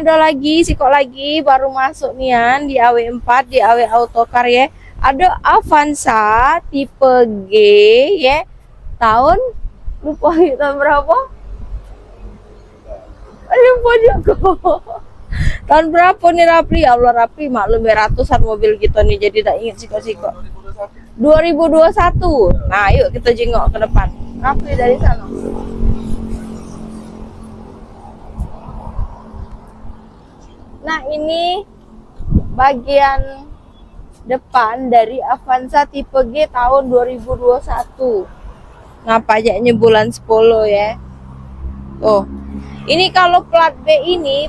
ada lagi, kok lagi baru masuk nian di AW4 di AW Autocar ya. Ada Avanza tipe G ya. Tahun lupa tahun berapa? Lupa juga. Tahun berapa nih Rapli? Ya Allah Rapli, maklum ratusan mobil gitu nih, jadi tak ingat siko-siko. 2021. Nah, yuk kita jengok ke depan. Rapli dari sana. Nah, ini bagian depan dari Avanza tipe G tahun 2021. Nah, pajaknya bulan 10 ya. Tuh. Ini kalau plat B ini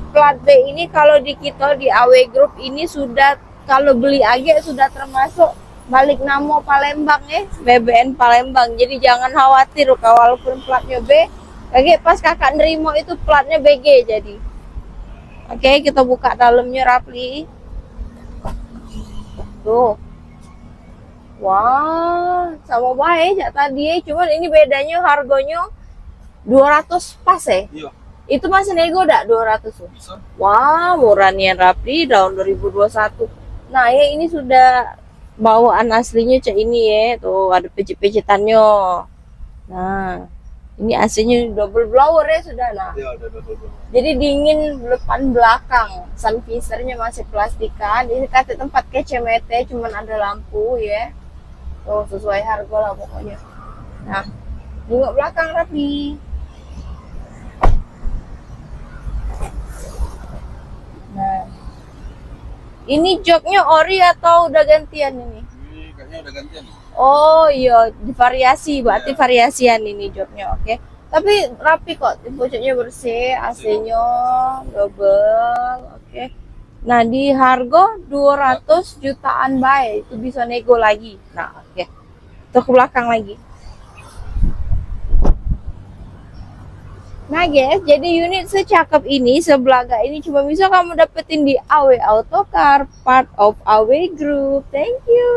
kalau di kita di AW Group ini sudah, kalau beli AG sudah termasuk balik nama Palembang ya, BBN Palembang. Jadi jangan khawatir walaupun platnya B, lagi pas kakak nerimo itu platnya BG jadi. Oke, kita buka dalamnya Rapli. Tuh. Wah, sama baik ya tadi, cuman ini bedanya harganya 200 pas ya. Iya. Itu masih nego dak 200 tuh. Wah, murah nih Rapli tahun 2021. Nah, ya ini sudah bawaan aslinya cak ini ya. Tuh ada pecet-pecetannya. Nah, ini AC-nya double blower ya sudah. Nah. Iya, ada double blower. Jadi dingin depan belakang. Sun visor-nya masih plastikan. Ini kasih tempat kecemete, cuman ada lampu ya. Tuh sesuai harga lah pokoknya. Nah, tengok belakang Rapli. Nah, ini joknya ori atau udah gantian ini? Ini kayaknya udah gantian. Oh iya, divariasi, berarti variasian ini joknya, oke. Tapi rapi kok, pojoknya bersih, AC-nya double, oke. Nah, di harga 200 jutaan baik, itu bisa nego lagi. Nah, oke. Tuh ke belakang lagi. Nah guys, jadi unit secakep ini, sebelaga ini cuma bisa kamu dapetin di AW Autocar, part of AW Group. Thank you.